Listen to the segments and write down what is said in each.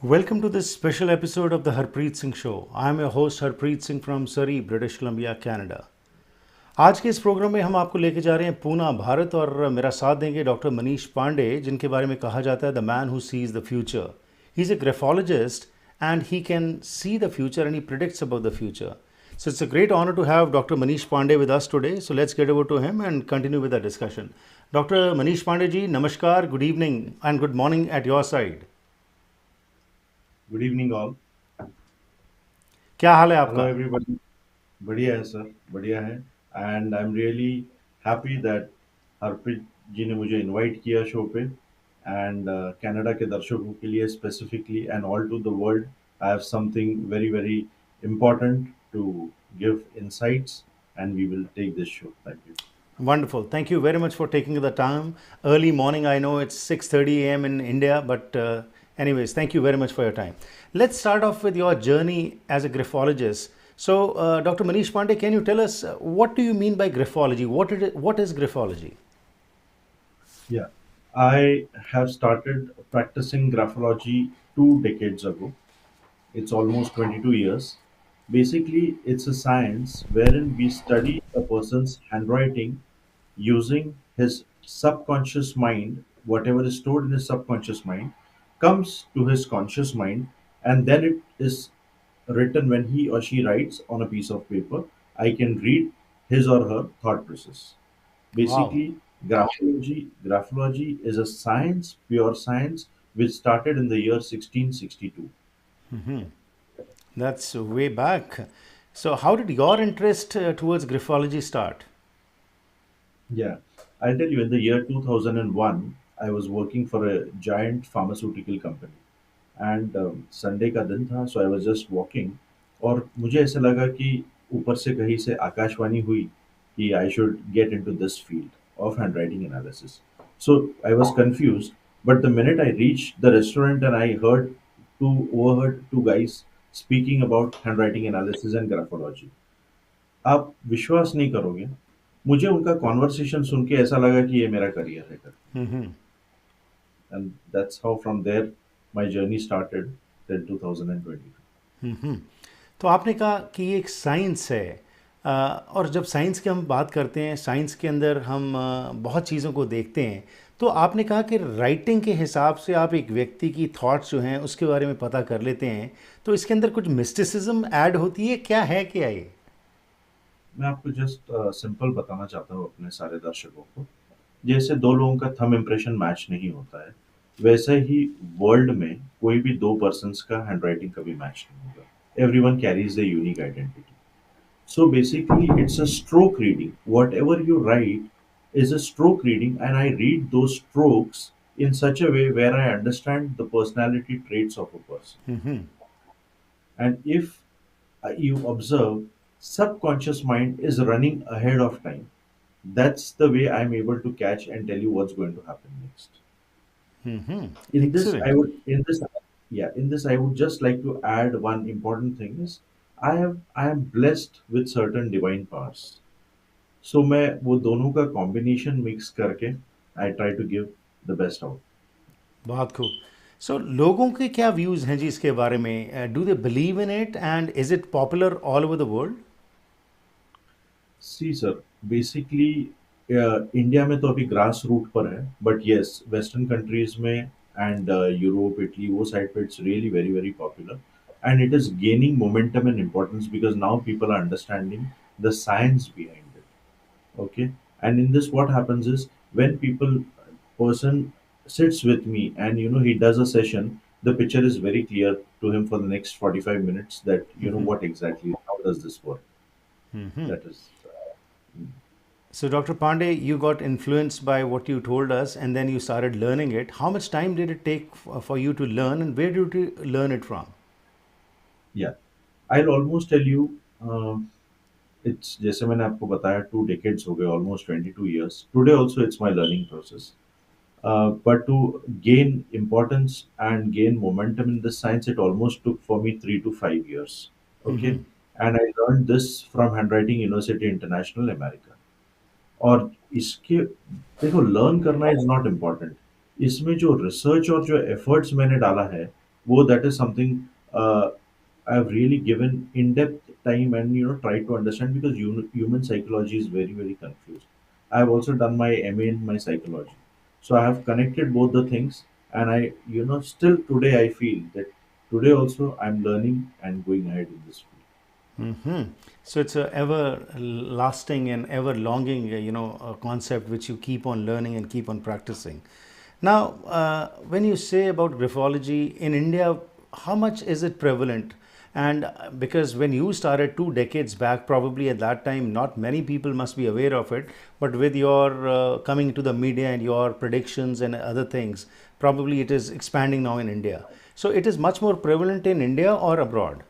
Welcome to this special episode of the Harpreet Singh Show. I am your host Harpreet Singh from Surrey, British Columbia, Canada. आज के इस programme में हम आपको लेके जा रहे हैं पूना, भारत और मेरा साथ देंगे डॉक्टर मनीष पांडे, जिनके बारे में कहा जाता है the man who seize the future. He is a graphologist and he can see the future and he predicts about the future. So it's a great honor to have Dr. Manish Pande with us today. So let's get over to him and continue with the discussion. Dr. Manish Pande ji, namaskar, good evening and good morning at your side. Good evening, all. क्या हाल है Hello, आपका? everybody. बढ़िया है sir, बढ़िया है. And I'm really happy that Harpreet जी ने मुझे invite किया शो पे. And कनाडा के दर्शकों के लिए specifically and all to the world, I have something very very important to give insights, and we will take this show. Thank you. Wonderful. Thank you very much for taking the time. Early morning, I know it's 6:30 a.m. in India, but anyways, thank you very much for your time. Let's start off with your journey as a graphologist. So, Dr. Manish Pande, can you tell us what do you mean by graphology? What is graphology? Yeah, I have started practicing graphology 2 decades ago. It's almost 22 years. Basically, it's a science wherein we study a person's handwriting using his subconscious mind. Whatever is stored in his subconscious mind comes to his conscious mind, and then it is written when he or she writes on a piece of paper. I can read his or her thought process. Wow, Basically, graphology is a science, pure science, which started in the year 1662. that's way back. So, how did your interest towards graphology start? Yeah, I'll tell you, in the year 2001, I was working for a giant pharmaceutical company. And Sunday का दिन था, सो I was just walking. और मुझे ऐसा लगा कि ऊपर से कहीं से आकाशवाणी हुई कि I should get into this field of handwriting analysis. So I was confused, but the minute I reach the restaurant and I heard to overheard two guys speaking about handwriting analysis and graphology. आप विश्वास नहीं करोगे, मुझे उनका conversation सुन के ऐसा लगा कि ये मेरा करियर है करके. And that's how from there my journey started till 2022. तो आपने कहा कि ये एक साइंस है, और जब साइंस की हम बात करते हैं, साइंस के अंदर हम बहुत चीज़ों को देखते हैं. तो आपने कहा कि राइटिंग के हिसाब से आप एक व्यक्ति की थॉट्स जो हैं उसके बारे में पता कर लेते हैं. तो इसके अंदर कुछ मिस्टिसिज्म ऐड होती है, क्या है क्या ये? मैं आपको जस्ट सिंपल बताना चाहता हूँ अपने सारे दर्शकों को. जैसे दो लोगों का थंब इम्प्रेशन मैच नहीं होता है, वैसे ही वर्ल्ड में कोई भी दो पर्सन्स का हैंडराइटिंग कभी मैच नहीं होगा. Everyone carries the unique identity. So basically, it's a stroke reading. Whatever you write is a stroke reading, and I read those strokes in such a way where I understand the personality traits of a person. And if you observe, subconscious mind is running ahead of time. That's the way I'm able to catch and tell you what's going to happen next. In this, Excellent. I would in this yeah in this I would just like to add one important thing is I am blessed with certain divine powers. So मैं वो दोनों का combination mix करके I try to give the best out. बहुत खूब. सो लोगों के क्या व्यूज़ हैं जी इसके बारे में? Do they believe in it and is it popular all over the world? See sir, basically India में तो अभी ग्रास रूट पर है, बट यस वेस्टर्न कंट्रीज में एंड यूरोप, इटली, वो साइड पे it's really very very popular. And it is gaining momentum and importance because now people are understanding the science behind it. Okay, and in this what happens is when people person sits with me and he does a session, the picture is very clear to him for the next 45 minutes that what exactly, how does this work. That is So, Dr. Pandey, you got influenced by what you told us and then you started learning it. How much time did it take for you to learn and where did you learn it from? yeah, I'll almost tell you. It's जैसे मैंने आपको बताया 2 decades हो गए, almost 22 years. Today also it's my learning process. But to gain importance and gain momentum in this science, it almost took for me 3 to 5 years. Okay, and I learned this from Handwriting University International, America. और इसके देखो, learn करना is not important. इसमें जो research और जो efforts मैंने डाला है, वो that is something uh, I've really given in-depth time and tried to understand because human psychology is very very confused. I've also done my MA in my psychology, so I have connected both the things, and I still today I feel that today also I'm learning and going ahead in this field. Hmm. So it's a ever lasting and ever longing, concept which you keep on learning and keep on practicing. Now, when you say about graphology in India, how much is it prevalent? And because when you started 2 decades back, probably at that time, not many people must be aware of it. But with your coming to the media and your predictions and other things, probably it is expanding now in India. So it is much more prevalent in India or abroad?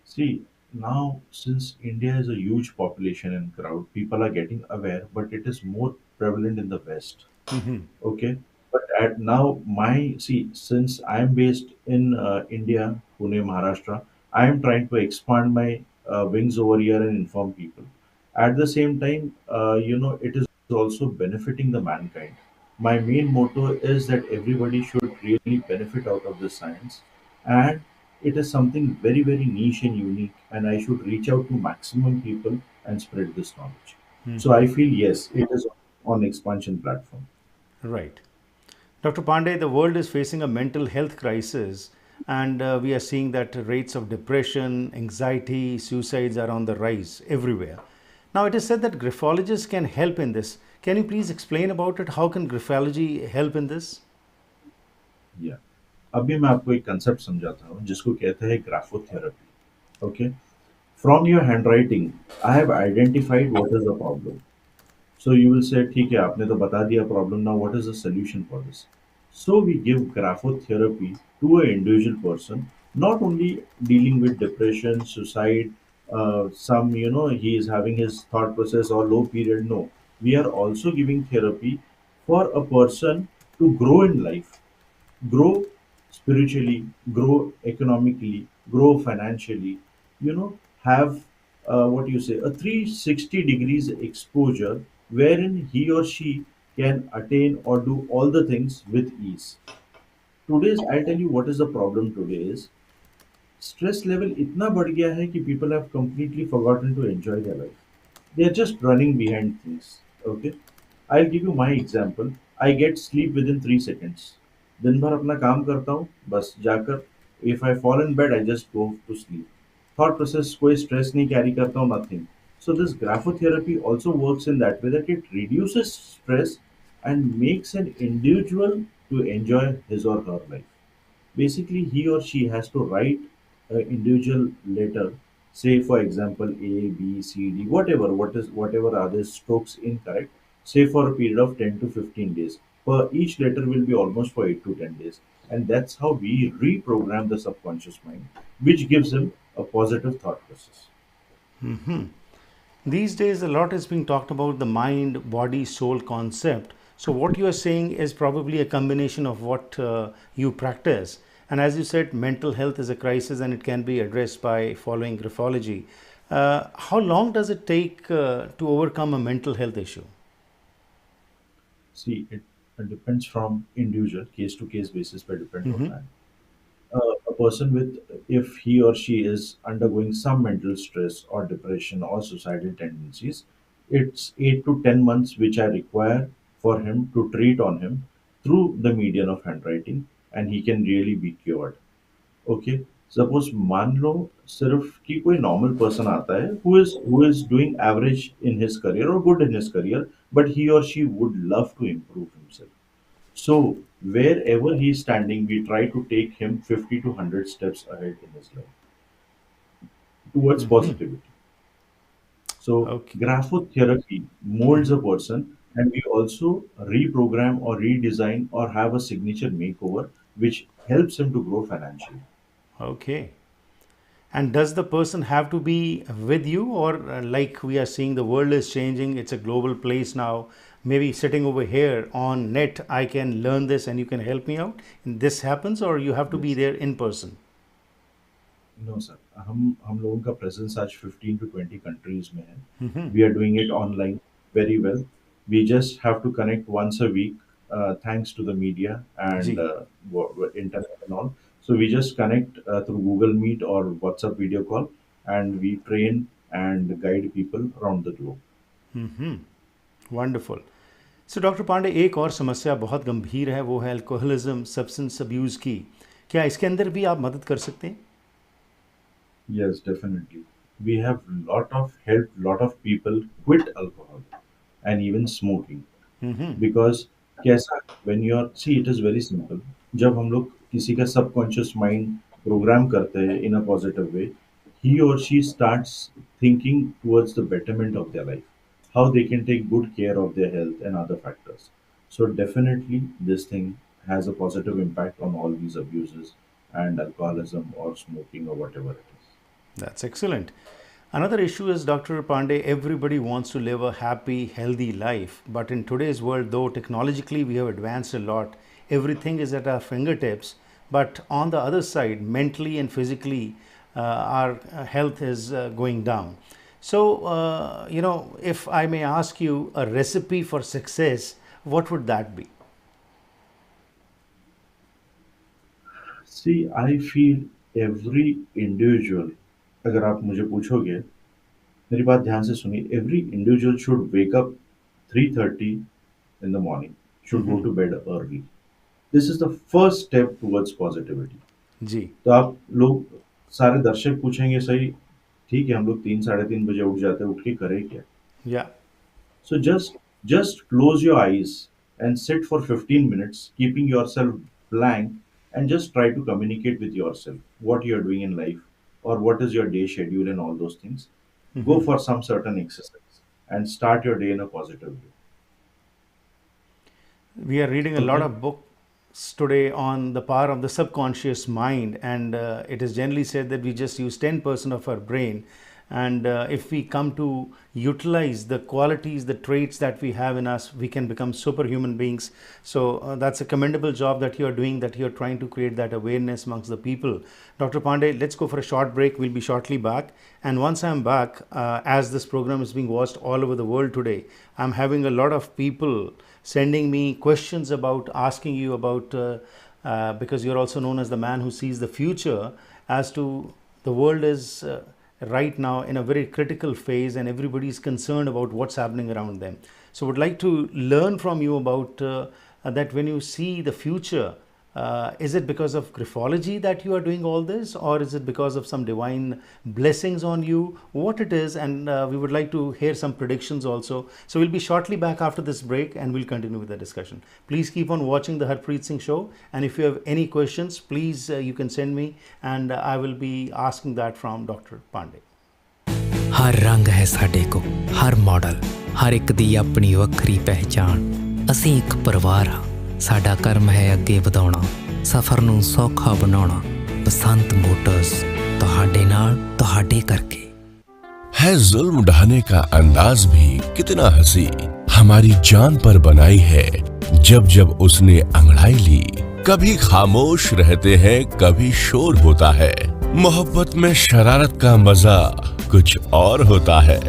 See, now since India is a huge population and crowd, people are getting aware, but it is more prevalent in the West. Okay, but at now my see since I am based in India, Pune, Maharashtra, I am trying to expand my wings over here and inform people. At the same time, it is also benefiting the mankind. My main motto is that everybody should really benefit out of this science, and it is something very very niche and unique, and I should reach out to maximum people and spread this knowledge. So I feel yes, it is on expansion platform. Right. Dr. Pandey, the world is facing a mental health crisis, and we are seeing that rates of depression, anxiety, suicides are on the rise everywhere. Now, it is said that graphologists can help in this. Can you please explain about it? How can graphology help in this? या अभी मैं आपको एक concept समझाता हूँ जिसको कहते हैं graphotherapy. Okay, from your hand writing I have identified what is the problem. So you will say, ठीक है, आपने तो बता दिया problem. Now, what is the solution for this? So we give graphotherapy to an individual person, not only dealing with depression, suicide, some he is having his thought process or low period. No, we are also giving therapy for a person to grow in life, grow spiritually, grow economically, grow financially, have what you say, a 360 degrees exposure wherein he or she can attain or do all the things with ease. Today's, I'll tell you what is the problem today is stress level इतना बढ़ गया है कि people have completely forgotten to enjoy their life. They are just running behind things. Okay, I'll give you my example. I get sleep within 3 seconds. दिन भर अपना काम करता हूँ बस जाकर if I fall in bed I just go to sleep. Thought process कोई stress नहीं carry करता हूँ nothing. So this graphotherapy also works in that way that it reduces stress and makes an individual to enjoy his or her life. Basically, he or she has to write an individual letter, say for example A, B, C, D, whatever are the strokes incorrect, say for a period of 10 to 15 days. Per each letter will be almost for 8 to 10 days. And that's how we reprogram the subconscious mind, which gives him a positive thought process. These days, a lot is being talked about the mind, body, soul concept. So, what you are saying is probably a combination of what you practice. And as you said, mental health is a crisis and it can be addressed by following graphology. How long does it take to overcome a mental health issue? See, it depends from individual, case to case basis, but depend on that. A person with, if he or she is undergoing some mental stress or depression or suicidal tendencies, it's 8 to 10 months which I require for him to treat on him through the medium of handwriting, and he can really be cured. Okay, suppose मान लो सिर्फ कि कोई normal person आता है who is doing average in his career or good in his career, but he or she would love to improve himself. So wherever he's standing, we try to take him 50 to 100 steps ahead in his life towards positivity. So Okay. graphotherapy molds a person, and we also reprogram or redesign or have a signature makeover which helps him to grow financially. Okay. And does the person have to be with you, or like we are seeing, the world is changing, it's a global place now. Maybe sitting over here on net, I can learn this and you can help me out. And this happens, or you have to be Yes. there in person? No, sir. हम लोगों का presence आज 15 to 20 countries में है. We are doing it online very well. We just have to connect once a week. thanks to the media and जी. internet and all. So we just connect through Google Meet or WhatsApp video call, and we train and guide people around the globe. Wonderful. So doctor Pandey, एक और समस्या बहुत गंभीर है, वो है alcoholism, substance abuse की. क्या इसके अंदर भी आप मदद कर सकते हैं? Yes, definitely. We have lot of helped lot of people quit alcohol and even smoking. Because कैसा, when you are see it is very simple. जब हम लोग किसी का सबकॉन्शियस माइंड प्रोग्राम करते हैं इन अ पॉजिटिव वे, ही और she starts thinking towards the betterment of their life, how they can take good care of their health and other factors. So definitely this thing has a positive impact on all these abuses and alcoholism or smoking or whatever it is. That's excellent. Another issue is, Dr. Pandey, everybody wants to live a happy, healthy life. But in today's world, though technologically we have advanced a lot, everything is at our fingertips. But on the other side, mentally and physically, our health is going down. So, if I may ask you a recipe for success, what would that be? See, I feel every individual, अगर आप मुझे पूछोगे, मेरी बात ध्यान से सुनिए, every individual should wake up 3:30 in the morning, should go to bed early. This is the first step towards positivity. जी. तो आप लोग, सारे दर्शक पूछेंगे, सही, ठीक है, हम लोग 3 साढ़े 3 बजे उठ जाते हैं, उठ के करें क्या? Yeah. So just close your eyes and sit for 15 minutes, keeping yourself blank, and just try to communicate with yourself what you're doing in life or what is your day schedule and all those things. Go for some certain exercise and start your day in a positive way. We are reading a lot Okay? of books today on the power of the subconscious mind, and it is generally said that we just use 10% of our brain. And if we come to utilize the qualities, the traits that we have in us, we can become superhuman beings. So that's a commendable job that you are doing, that you are trying to create that awareness amongst the people. Dr. Pandey, let's go for a short break. We'll be shortly back. And once I'm back, as this program is being watched all over the world today, I'm having a lot of people sending me questions about, asking you about, because you're also known as the man who sees the future, as to the world is right now in a very critical phase and everybody is concerned about what's happening around them. So would like to learn from you about that. When you see the future, is it because of graphology that you are doing all this, or is it because of some divine blessings on you? What it is, and we would like to hear some predictions also. So we'll be shortly back after this break, and we'll continue with the discussion. Please keep on watching the Harpreet Singh Show, and if you have any questions, please you can send me, and I will be asking that from Dr. Pandey. हर रंग है ਸਾਡੇ ਕੋ ਹਰ model ਹਰ ਇੱਕ ਦੀ ਆਪਣੀ ਵੱਖਰੀ ਪਹਿਚਾਣ ਅਸੀਂ ਇੱਕ ਪਰਿਵਾਰ ਹਾਂ ਸਾਡਾ ਕਰਮ ਹੈ ਅੱਗੇ ਵਧਾਉਣਾ ਸਫ਼ਰ ਨੂੰ ਸੌਖਾ ਬਣਾਉਣਾ ਬਸੰਤ ਮੋਟਰਸ ਤੁਹਾਡੇ ਨਾਲ ਤੁਹਾਡੇ ਕਰਕੇ है जुल्म ढाने का अंदाज भी कितना हंसी हमारी जान पर बनाई है जब जब उसने अंगड़ाई ली कभी खामोश रहते हैं कभी शोर होता है मोहब्बत में शरारत का मजा कुछ और होता है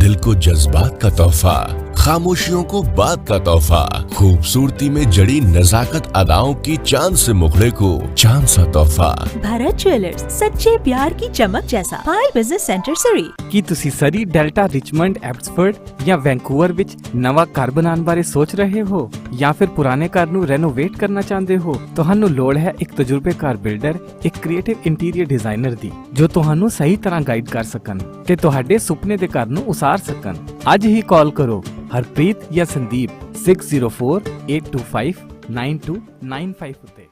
दिल को जज्बात का तोहफा खामोशियों को बात का तोहफा खूबसूरती में जड़ी नजाकत अदाओं की चांद से मुखड़े को चांद सा तोहफा भारत ज्वेलर्स सच्चे प्यार की चमक जैसा पाई बिजनेस सेंटर सरी ਕੀ ਤੁਸੀਂ ਸਰੀ ਡੈਲਟਾ ਰਿਚਮੰਡ ਐਬਸਫੋਰਡ ਜਾਂ ਵੈਂਕੂਵਰ ਵਿੱਚ ਨਵਾਂ ਘਰ ਬਣਾਉਣ ਬਾਰੇ ਸੋਚ ਰਹੇ ਹੋ ਜਾਂ ਫਿਰ ਪੁਰਾਣੇ ਘਰ ਨੂੰ ਰੈਨੋਵੇਟ ਕਰਨਾ ਚਾਹੁੰਦੇ ਹੋ ਤੁਹਾਨੂੰ ਲੋੜ ਹੈ ਇੱਕ ਤਜਰਬੇਕਾਰ ਬਿਲਡਰ ਇੱਕ ਕ੍ਰੀਏਟਿਵ ਇੰਟੀਰੀਅਰ ਡਿਜ਼ਾਈਨਰ ਦੀ ਜੋ ਤੁਹਾਨੂੰ ਸਹੀ ਤਰ੍ਹਾਂ ਗਾਈਡ ਕਰ ਸਕਣ ਤੇ ਤੁਹਾਡੇ ਸੁਪਨੇ ਦੇ ਘਰ ਨੂੰ ਉਸਾਰ ਸਕਣ ਅੱਜ ਹੀ ਕਾਲ ਕਰੋ ਹਰਪ੍ਰੀਤ ਜਾਂ ਸੰਦੀਪ 6048259295 ਉੱਤੇ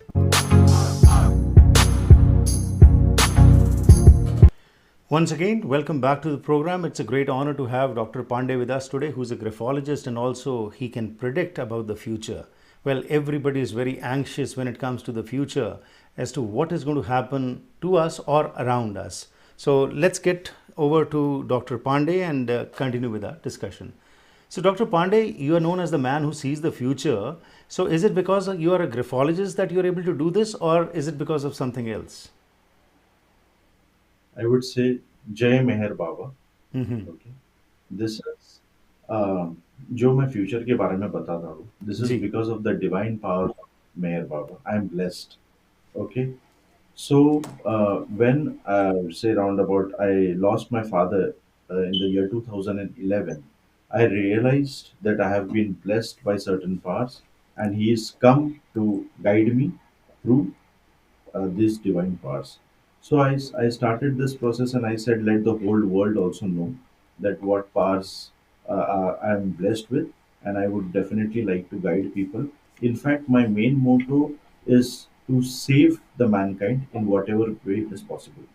Once again, welcome back to the program. It's a great honor to have Dr. Pandey with us today, who's a graphologist, and also he can predict about the future. Well, everybody is very anxious when it comes to the future as to what is going to happen to us or around us. So let's get over to Dr. Pandey and continue with our discussion. So Dr. Pandey, you are known as the man who sees the future. So is it because you are a graphologist that you're able to do this, or is it because of something else? I would say Jai Meher Baba. Okay. This is जो मैं future के बारे में बताता हूँ, this is जी। Because of the divine power of Meher Baba, I am blessed. Okay. So, when say roundabout, I lost my father in the year 2011. I realized that I have been blessed by certain powers, and He has come to guide me through these divine powers. So I started this process, and I said, let the whole world also know that what powers I am blessed with, and I would definitely like to guide people. In fact, my main motto is to save the mankind in whatever way it is possible.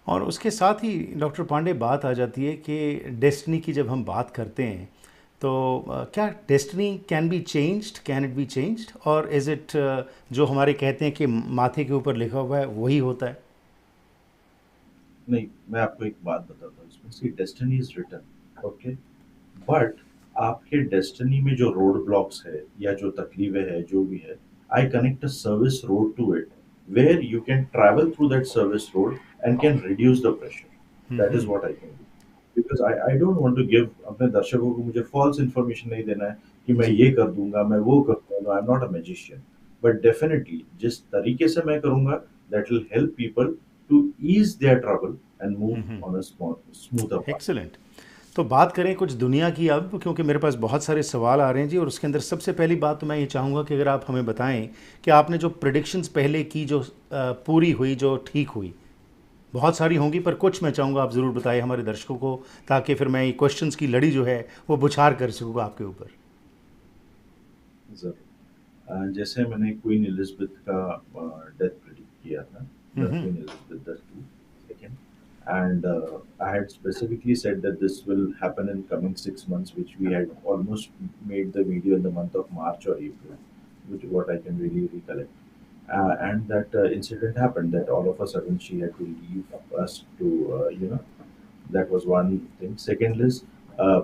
और उसके साथ ही doctor Pandey बात आ जाती है कि destiny की जब हम बात करते हैं तो क्या destiny can be changed, can it be changed, और इज़ इट जो हमारे कहते हैं कि माथे के ऊपर लिखा हुआ है वही होता है? नहीं, मैं आपको एक बात बताता हूँ इसमें. See, destiny is written. Okay. But आपके डेस्टिनी में जो रोड ब्लॉक्स है या जो तकलीफें है जो भी है, I connect a service road to it, where you can travel through that service road and can reduce the pressure. That is what I can do. Because I don't want to give अपने दर्शकों को, मुझे false information नहीं देना है कि मैं जी। ये कर दूंगा, मैं वो कर दूंगा. I am not a magician. But definitely जिस तरीके से मैं करूंगा, that will help people to ease their trouble and move on a smoother path. Excellent. तो बात करें कुछ दुनिया की अब, क्योंकि मेरे पास बहुत सारे सवाल आ रहे हैं जी, और उसके अंदर सबसे पहली बात तो मैं ये चाहूँगा कि अगर आप हमें बताएं कि आपने जो प्रिडिक्शंस पहले की जो पूरी हुई, जो ठीक हुई, बहुत सारी होंगी पर कुछ मैं चाहूँगा आप ज़रूर बताएं हमारे दर्शकों को, ताकि फिर मैं ये क्वेश्चंस की लड़ी जो है वो बुछार कर सकूँगा आपके ऊपर। जरूर. जैसे मैंने क्वीन एलिजाबेथ का डेथ प्रिडिक्ट किया था, the queen Elizabeth the second, and I had specifically said that this will happen in coming 6 months, which we had almost made the video in the month of March or April, which what I can really recollect. And that incident happened, that all of a sudden she had to leave us to, that was one thing. Second is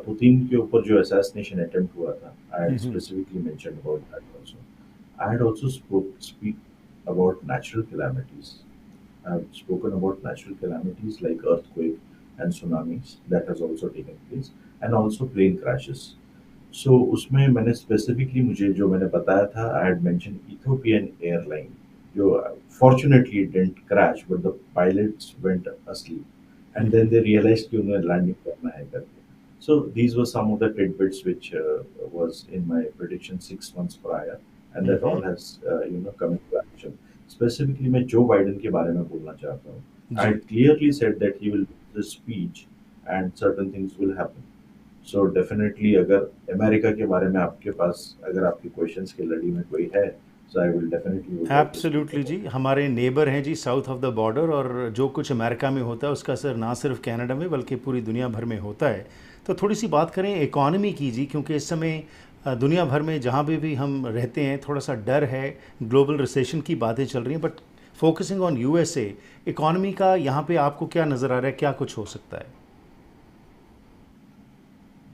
Putin के ऊपर जो assassination attempt हुआ था, I had specifically mentioned about that also. I had also speak about natural calamities. I have spoken about natural calamities like earthquake and tsunamis that has also taken place, and also plane crashes. So उसमें मैंने specifically मुझे जो मैंने बताया था, I had mentioned Ethiopian airline जो fortunately it didn't crash, but the pilots went asleep, and then they realized कि उन्हें landing करना है करके. So these were some of the tidbits which was in my prediction 6 months prior, and that all has come into action. Specifically, मैं Joe Biden के बारे में बोलना चाहता हूँ. I जी। had clearly said that he will do the speech, and certain things will happen. So definitely, अगर America के बारे में आपके पास अगर आपके क्वेश्चंस की लड़ी में कोई है, so I will definitely would like to speak absolutely जी, about. हमारे नेबर हैं जी साउथ ऑफ द बॉर्डर, और जो कुछ अमेरिका में होता है उसका असर ना सिर्फ कनाडा में बल्कि पूरी दुनिया भर में होता है। तो थोड़ी सी बात करें इकॉनमी की जी, क्योंकि इस समय दुनिया भर में जहाँ भी हम रहते हैं थोड़ा सा डर है, ग्लोबल रिसेशन की बातें चल रही हैं, but focusing on USA, economy का यहाँ पे आपको क्या नज़र आ रहा है, क्या कुछ हो सकता है?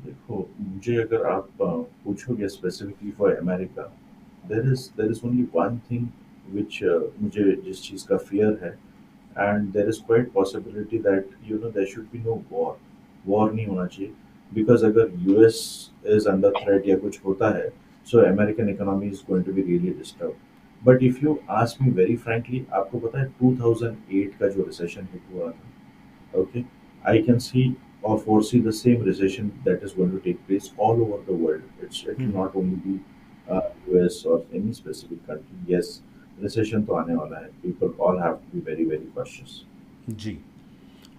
देखो, मुझे अगर आप पूछोगे specifically for America, there is only one thing which मुझे जिस चीज़ का फियर है, and there is quite possibility that there should be no war. War नहीं होना चाहिए, बिकॉज अगर यूएस इज अंडर थ्रेट या कुछ होता है, so American economy is going to be really disturb. But if you ask me very frankly, आपको पता है 2008 का जो रिसेशन हिट हुआ था, okay, I can see or foresee the same recession that is going to take place all over the world. It will not only be US or any specific country. Yes, recession तो आने वाला है. People all have to be very very cautious. जी।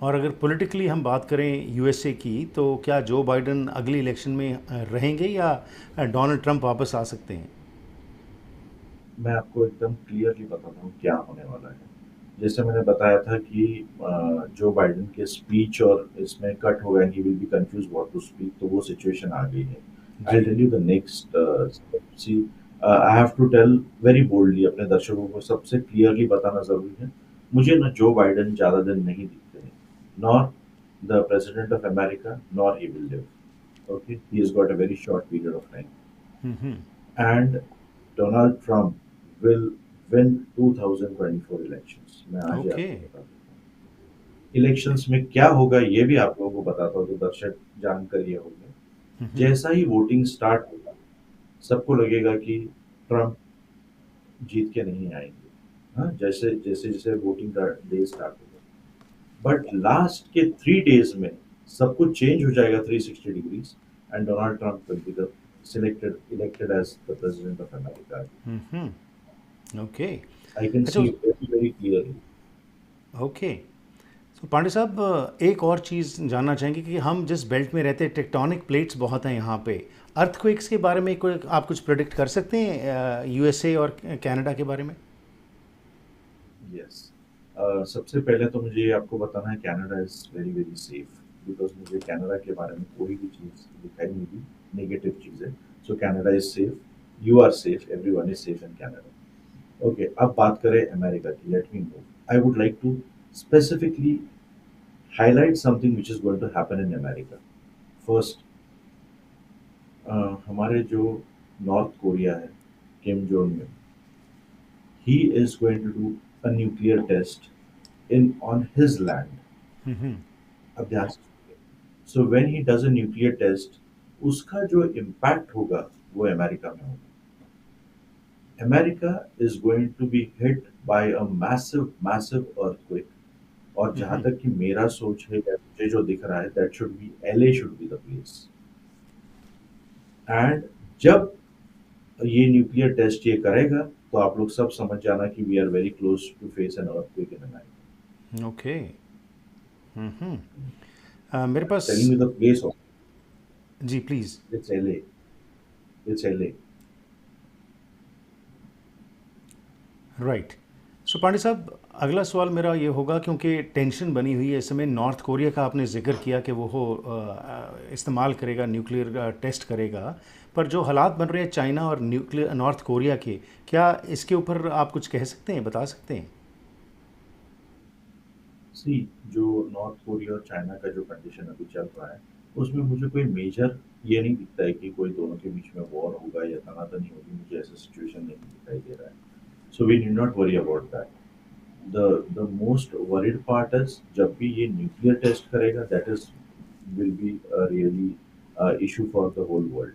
और अगर politically हम बात करें USA की, तो क्या जो बाइडन अगली इलेक्शन में रहेंगे या डोनाल्ड ट्रंप वापस आ सकते हैं? मैं आपको एकदम क्लियरली बताता हूँ क्या होने वाला है. जैसे मैंने बताया था कि जो बाइडेन के स्पीच और इसमें कट हो गया, he will be confuse what to speak, तो वो सिचुएशन आ गई है. I tell you the next. See, I have to tell very boldly, अपने दर्शकों को सबसे क्लियरली बताना जरूरी है. मुझे ना जो बाइडेन ज़्यादा दिन नहीं दिखते हैं, nor the president of America, nor he will live. Okay, he has got a very short period of time, and Donald Trump will win 2024 elections. मैं आज ही ओके। आपको बता देता हूँ. इलेक्शंस में क्या होगा ये भी आप लोगों को बताता हूँ, तो दर्शक जानकर ये होंगे. जैसा ही वोटिंग स्टार्ट होगा, सबको लगेगा कि ट्रम्प जीत के नहीं आएंगे। हाँ, जैसे जैसे जैसे वोटिंग का डे स्टार्ट होगा, बट लास्ट के 3 डेज में सब कुछ चेंज हो जाएगा 360 degrees, and Donald Trump will be the selected elected as the president of America. Okay. I can अच्छा see very very clearly. Okay. तो पांडे साहब एक और चीज़ जानना चाहेंगे कि हम जिस बेल्ट में रहते हैं टेक्टोनिक प्लेट्स बहुत हैं यहाँ पे, अर्थक्वेक्स के बारे में कोई आप कुछ प्रेडिक्ट कर सकते हैं यूएसए और कनाडा के बारे में? यस, सबसे पहले तो मुझे आपको बताना है Canada is very very safe, because मुझे कनाडा के बारे में कोई भी चीज़ दिखाई नहीं दी नेगेटिव चीज़ें। So Canada is safe, you are safe, everyone is safe in Canada. Okay, अब बात करें अमेरिका की। Let me move. I would like to specifically highlight something which is going to happen in America. First, हमारे जो north Korea है, Kim Jong में, he is going to do a nuclear test in on his land. अब ध्यान से सुनिए। So when he does a nuclear test, उसका जो impact होगा वो अमेरिका में होगा। America is going to be hit by a massive massive earthquake, और जहां तक कि मेरा सोच है या मुझे जो दिख रहा है, that should be LA should be the place. And जब ये न्यूक्लियर टेस्ट ये करेगा, तो आप लोग सब समझ जाना कि we are very close to face an earthquake in America. Okay. मेरे पास telling you the place of ji please. It's LA, it's LA. Right. So Pandey साहब अगला सवाल मेरा ये होगा, क्योंकि टेंशन बनी हुई है इस समय, नॉर्थ कोरिया का आपने जिक्र किया कि वो इस्तेमाल करेगा, न्यूक्लियर टेस्ट करेगा, पर जो हालात बन रहे हैं चाइना और न्यूक्लियर नॉर्थ कोरिया के, क्या इसके ऊपर आप कुछ कह सकते हैं, बता सकते हैं? सी, जो नॉर्थ कोरिया और चाइना का जो कंडीशन अभी चल रहा है, उसमें मुझे कोई मेजर ये नहीं दिखता है कि कोई दोनों के बीच में वॉर होगा या तनातनी होगी। मुझे ऐसा सिचुएशन नहीं दिखाई दे रहा है। So we need not worry about that. The most worried part is जब भी ये न्यूक्लियर टेस्ट करेगा, that is will be really issue for the whole world.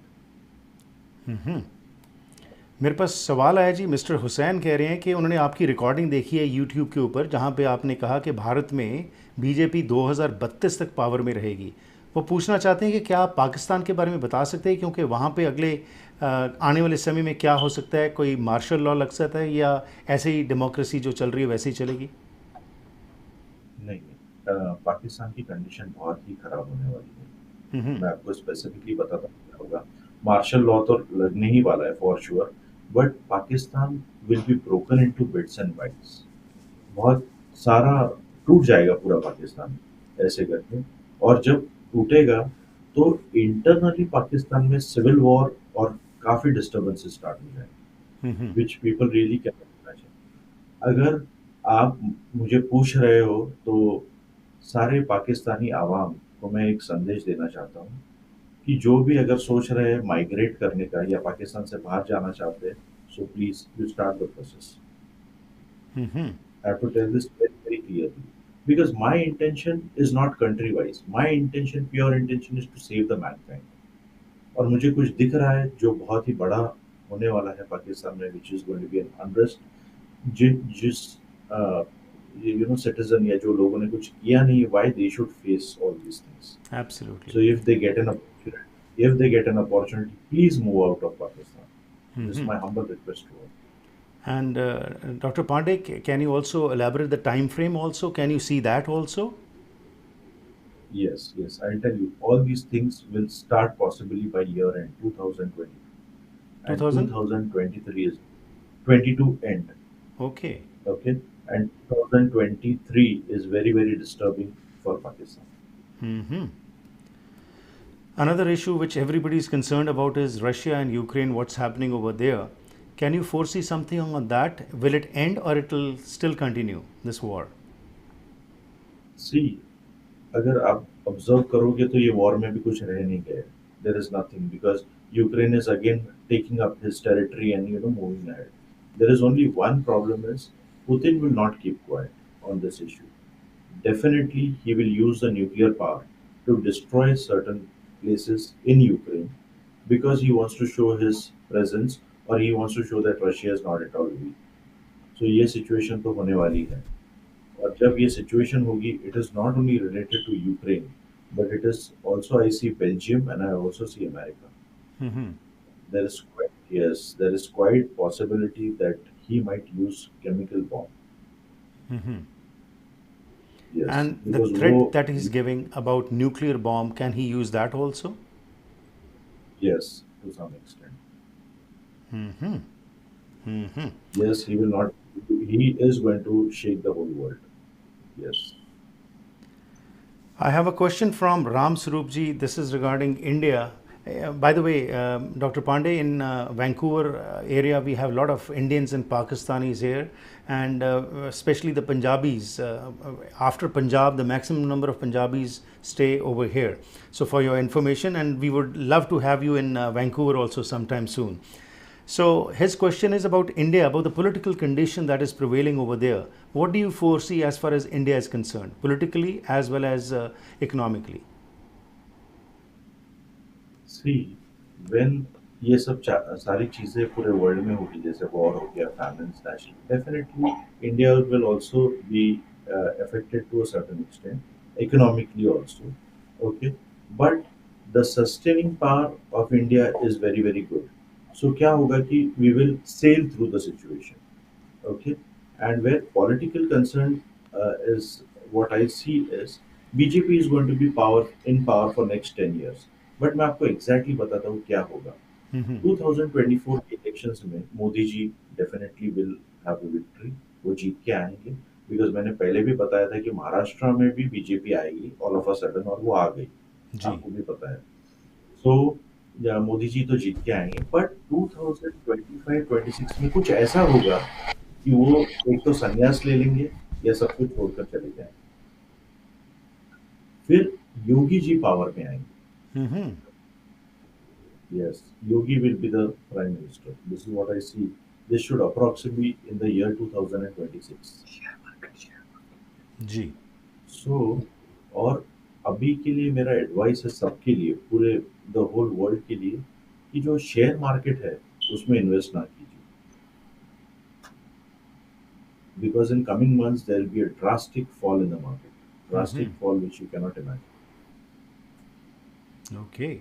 मेरे पास सवाल आया जी, मिस्टर हुसैन कह रहे हैं कि उन्होंने आपकी रिकॉर्डिंग देखी है यूट्यूब के ऊपर, जहाँ पे आपने कहा कि भारत में बीजेपी 2032 तक पावर में रहेगी। वो पूछना चाहते हैं कि क्या आप पाकिस्तान के बारे में बता सकते हैं, क्योंकि वहाँ पे अगले आने वाले समय में क्या हो सकता है, कोई मार्शल लॉ लग सकता है या ऐसे ही डेमोक्रेसी जो चल रही है वैसे ही चलेगी? नहीं नहीं, पाकिस्तान की कंडीशन बहुत ही खराब होने वाली है। मैं आपको स्पेसिफिकली बताता हूँ क्या होगा। मार्शल लॉ तो लगने ही वाला है for sure, but Pakistan will be broken into bits and bytes. बहुत सारा टूट जाएगा पूरा पाकिस्तान ऐसे करके, और जब टूटेगा तो इंटरनली पाकिस्तान में सिविल वॉर और काफी डिस्टर्बेंसेस स्टार्ट हो जाएंगे, which people really can imagine. अगर आप मुझे पूछ रहे हो, तो सारे पाकिस्तानी आवाम को मैं एक संदेश देना चाहता हूँ कि जो भी अगर सोच रहे हैं माइग्रेट करने का या पाकिस्तान से बाहर जाना चाहते हैं, so please you start the process. I have to tell this very, very clearly. Because my intention is not country wise. My intention, pure intention is to save the mankind. और मुझे कुछ दिख रहा है जो बहुत ही बड़ा होने वाला है पाकिस्तान में, which is going to be an unrest, जिस यू नो सिटीजन या जो लोगों ने कुछ किया नहीं, why they should face all these things. Absolutely. So if they get an opportunity, please move out of Pakistan. This is my humble request to all. And Dr. Pande, can you also elaborate the time frame also? Can you see that also? Yes, yes. I'll tell you. All these things will start possibly by year end 2020. And 2000? 2023 is 22 end. Okay. Okay. And 2023 is very, very disturbing for Pakistan. Another issue which everybody is concerned about is Russia and Ukraine, what's happening over there. Can you foresee something on that? Will it end or it will still continue, this war? See, अगर आप observe करोगे तो ये war में भी कुछ रह नहीं गया। There is nothing because Ukraine is again taking up his territory and moving ahead. There is only one problem is Putin will not keep quiet on this issue. Definitely he will use the nuclear power to destroy certain places in Ukraine because he wants to show his presence or he wants to show that Russia is not at all weak. So ये situation तो होने वाली है और जब ये situation होगी it is not only related to Ukraine but it is also I see Belgium and I also see America. Mm-hmm. There is quite yes there is quite possibility that he might use chemical bomb. Mm-hmm. Yes, And the because threat that he's giving about nuclear bomb, can he use that also? yes, to some extent. Mm-hmm. Mm-hmm. Yes, he will not. He is going to shake the whole world. Yes. I have a question from Ram Swarupji. This is regarding India. By the way, Dr. Pandey, in Vancouver area, we have a lot of Indians and Pakistanis here, and especially the Punjabis. After Punjab, the maximum number of Punjabis stay over here. So, for your information, and we would love to have you in Vancouver also sometime soon. So his question is about India, about the political condition that is prevailing over there. What do you foresee as far as India is concerned, politically as well as economically? See, when ये सब सारी चीजें पूरे world में होगी जैसे war हो गया famines national definitely India will also be affected to a certain extent economically also. Okay, but the sustaining power of India is very very good. So क्या होगा कि we will sail through the situation. Okay, and where political concern is what I see is BJP is going to be power in power for next 10 years. But मैं आपको exactly बताता हूँ क्या होगा. Mm-hmm. 2024 के इलेक्शंस में Modi ji definitely will have a victory. वो जीत के आएंगे बिकॉज मैंने पहले भी बताया था कि महाराष्ट्र में भी बीजेपी आएगी ऑल ऑफ अ सडन और वो आ गई. जी. आपको भी पता है. सो मोदी जी तो जीत के आएंगे बट 2025-26 में कुछ ऐसा होगा कि वो एक तो संन्यास ले लेंगे या सब कुछ छोड़कर चले जाएंगे. फिर योगी जी पावर में आएंगे. Mm-hmm. Yes, Yogi will be the prime minister. This is what I see. This should approximately in the year 2026. Ji. So, और अभी के लिए मेरा एडवाइस है सबके लिए पूरे द होल वर्ल्ड के लिए कि जो शेयर मार्केट है उसमें इन्वेस्ट ना कीजिए. Because in coming months there will be a drastic fall in the market. Drastic Mm-hmm. fall which you cannot imagine. Okay.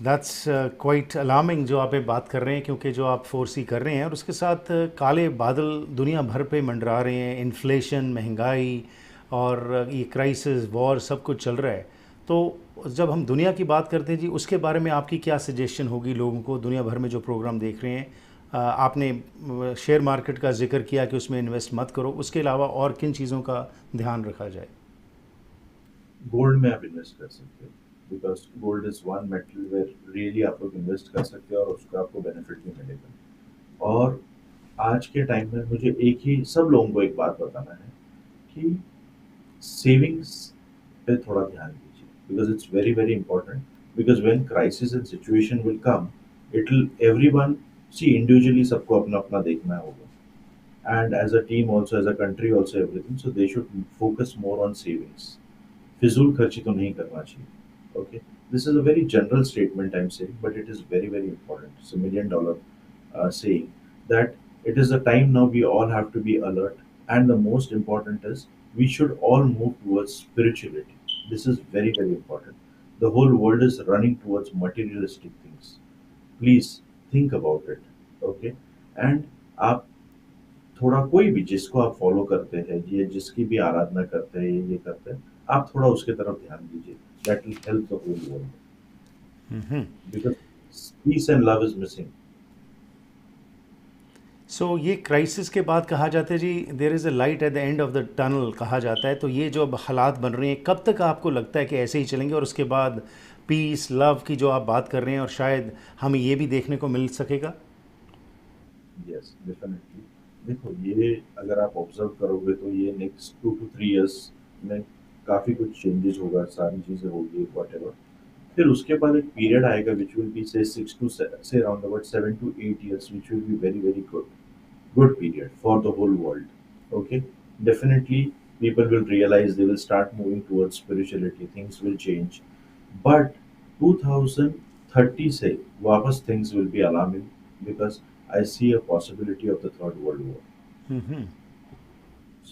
That's quite alarming जो आप ये बात कर रहे हैं, क्योंकि जो आप फोर्सी कर रहे हैं और उसके साथ काले बादल दुनिया भर पे मंडरा रहे हैं. इन्फ्लेशन, महंगाई और ये क्राइसिस, वॉर, सब कुछ चल रहा है. तो जब हम दुनिया की बात करते हैं जी, उसके बारे में आपकी क्या सजेशन होगी लोगों को दुनिया भर में जो प्रोग्राम देख रहे हैं? आपने शेयर मार्केट का जिक्र किया कि उसमें इन्वेस्ट मत करो, उसके अलावा और किन चीज़ों का ध्यान रखा जाए? गोल्ड में आप इन्वेस्ट कर सकते हो because gold is one metal where really आप लोग इन्वेस्ट कर सकते हो और उसका आपको बेनिफिट भी मिलेगा. और आज के टाइम में मुझे एक ही सब लोगों को एक बात बताना है कि सेविंग्स पे थोड़ा ध्यान दीजिए because it's very very important. Because when crisis and situation will come it will everyone see individually सबको अपना अपना देखना होगा and as a team also as a country also everything. So they should focus more on savings. फिजूल खर्ची तो नहीं करना चाहिए. Okay, this is a very general statement I'm saying, but it is very very important. It's $1 million saying that it is the time now we all have to be alert, and the most important is we should all move towards spirituality. This is very very important. The whole world is running towards materialistic things. Please think about it. Okay, and आप थोड़ा कोई भी जिसको आप follow करते हैं ये जिसकी भी आराधना करते हैं ये करते हैं आप थोड़ा उसके तरफ ध्यान दीजिए. That will help the whole world Mm-hmm. because peace and love is missing. सो ये क्राइसिस के बाद कहा जाता है जी, there is a light at the end of the tunnel कहा जाता है. तो ये जो अब हालात बन रहे हैं, कब तक आपको लगता है कि ऐसे ही चलेंगे और उसके बाद पीस, लव की जो आप बात कर रहे हैं और शायद हमें ये भी देखने को मिल सकेगा? Yes, definitely. देखो ये अगर आप ऑब्जर्व करोगे तो ये नेक्स्ट 2 to 3 years में काफी कुछ चेंजेस होगा. सारी चीजें होगी whatever. फिर उसके बाद एक पीरियड आएगा which will be say 7 to 8 years which will be very very good period for the whole world. Okay, definitely People will realize, they will start moving towards spirituality, things will change. But 2030 से वापस things will be alarming, because I see a possibility of the third world war.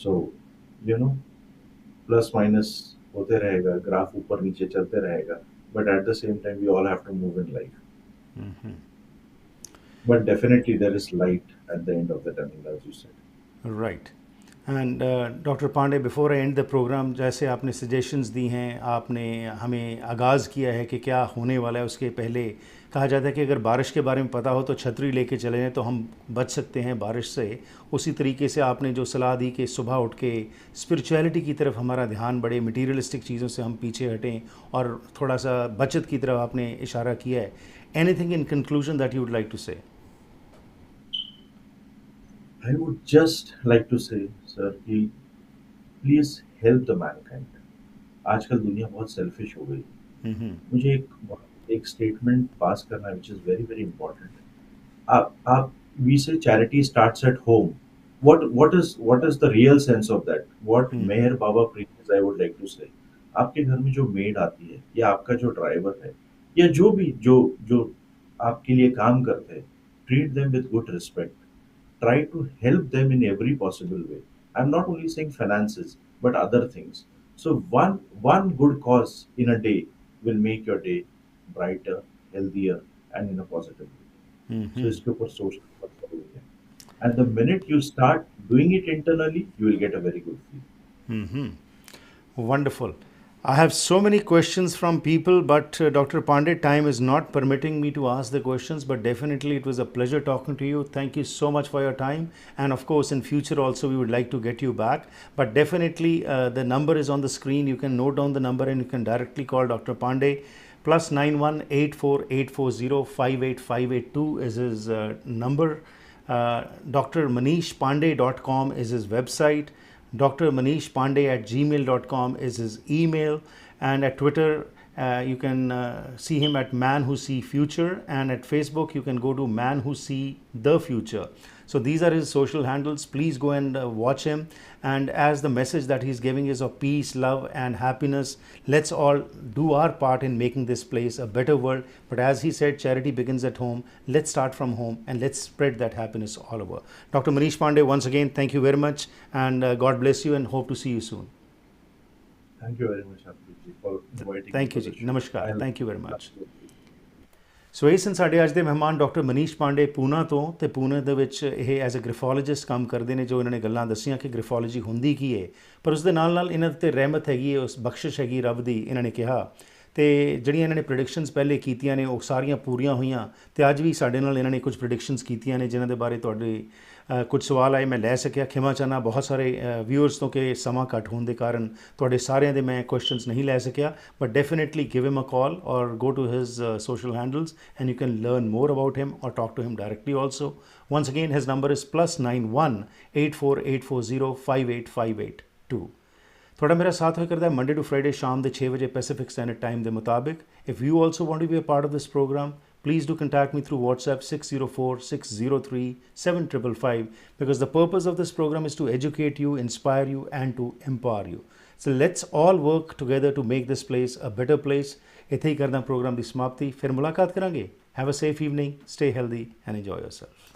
So, you know, plus minus होते रहेगा, graph ऊपर नीचे चलते रहेगा, but at the same time we all have to move in life. But definitely there is light at the end of the tunnel, as you said. Right. And doctor Pandey, before I end the programme, जैसे आपने suggestions दी हैं, आपने हमें आगाज़ किया है कि क्या होने वाला है, उसके पहले कहा जाता है कि अगर बारिश के बारे में पता हो तो छतरी लेके चले जाएं तो हम बच सकते हैं बारिश से. उसी तरीके से आपने जो सलाह दी कि सुबह उठ के स्पिरिचुअलिटी की तरफ हमारा ध्यान बढ़े, मटीरियलिस्टिक चीज़ों से हम पीछे हटें और थोड़ा सा बचत की तरफ आपने इशारा किया है. Anything in conclusion that you would like to say? I would just like to say, sir, कि please help the mankind. आजकल दुनिया बहुत सेल्फिश हो गई. मुझे एक स्टेटमेंट पास करना है which is very very important. आप we say charity starts at home. What is the real sense of that? What Meher Baba preaches, I would like to say. आपके घर में जो मेड आती है, या आपका जो ड्राइवर है, या जो भी जो जो आपके लिए काम करते हैं, treat them with good respect. Try to help them in every possible way. I'm not only saying finances, but other things. So one good cause in a day will make your day brighter, healthier, and in a positive way. So इसके ऊपर सोचना बहुत जरूरी है. And the minute you start doing it internally, you will get a very good feel. Wonderful. I have so many questions from people, but Dr. Pandey, time is not permitting me to ask the questions, but definitely it was a pleasure talking to you. Thank you so much for your time. And of course, in future also, we would like to get you back. But definitely, the number is on the screen. You can note down the number and you can directly call Dr. Pandey. Plus 918484058582 is his number. drmanishpande.com is his website. drmanishpande@gmail.com is his email, and at Twitter you can see him at Man Who See Future, and at Facebook you can go to Man Who See The Future. So these are his social handles. Please go and watch him, and as the message that he's giving is of peace, love and happiness, let's all do our part in making this place a better world. But as he said, charity begins at home. Let's start from home and let's spread that happiness all over. Dr. Manish Pande, once again, thank you very much, and God bless you, and hope to see you soon. Thank you very much, Abhijit, for inviting me. Thank you ji. Namaskar. Thank you very much. ਸੋ ਇਹ ਸਨ ਸਾਡੇ ਅੱਜ ਦੇ ਮਹਿਮਾਨ doctor Manish Pandey ਪੂਨਾ ਤੋਂ, ਤੇ ਪੂਨੇ ਦੇ ਵਿੱਚ ਇਹ ਐਜ਼ ਅ ਗ੍ਰਿਫੋਲੋਜਿਸਟ ਕੰਮ ਕਰਦੇ ਨੇ, ਜੋ ਇਹਨਾਂ ਨੇ ਗੱਲਾਂ ਦੱਸੀਆਂ ਕਿ ਗ੍ਰਿਫੋਲੋਜੀ ਹੁੰਦੀ ਕੀ ਹੈ, ਪਰ ਉਸ ਦੇ ਨਾਲ ਨਾਲ ਇਹਨਾਂ 'ਤੇ ਰਹਿਮਤ ਹੈਗੀ ਹੈ, ਉਸ ਬਖਸ਼ਿਸ਼ ਹੈਗੀ ਰੱਬ ਦੀ, ਇਹਨਾਂ ਨੇ ਕਿਹਾ. ਤੇ ਜਿਹੜੀਆਂ ਇਹਨਾਂ ਨੇ ਪ੍ਰੈਡਿਕਸ਼ਨਸ ਪਹਿਲੇ ਕੀਤੀਆਂ ਨੇ ਉਹ ਸਾਰੀਆਂ ਪੂਰੀਆਂ ਹੋਈਆਂ, ਤੇ ਅੱਜ ਵੀ ਸਾਡੇ ਨਾਲ ਇਹਨਾਂ ਨੇ ਕੁਝ ਪ੍ਰੈਡਿਕਸ਼ਨਸ ਕੀਤੀਆਂ ਨੇ ਜਿਨ੍ਹਾਂ ਦੇ ਬਾਰੇ ਤੁਹਾਡੇ ਕੁਝ ਸਵਾਲ ਆਏ, ਮੈਂ ਲੈ ਸਕਿਆ. ਖਿਮਾ ਚਾਹੁੰਦਾ ਬਹੁਤ ਸਾਰੇ ਵਿਊਅਰਸ ਤੋਂ ਕਿ ਸਮਾਂ ਘੱਟ ਹੋਣ ਦੇ ਕਾਰਨ ਤੁਹਾਡੇ ਸਾਰਿਆਂ ਦੇ ਮੈਂ ਕੁਐਸਚਨਸ ਨਹੀਂ ਲੈ ਸਕਿਆ, but definitely give him a call or go to his social handles and you can learn more about him or talk to him directly also. Once again, his number is +918484058582. थोड़ा मेरा साथ होकर करता है Monday to Friday शाम के 6 बजे Pacific standard time के मुताबिक. If you also want to be a part of this programme, please do contact me through WhatsApp 604-603-7555, because the purpose of this program is to educate you, inspire you and to empower you. So let's all work together to make this place a better place. इत्थे ही करदा programme दी समाप्ति, फिर मुलाकात करांगे. Have a safe evening, stay healthy and enjoy yourself.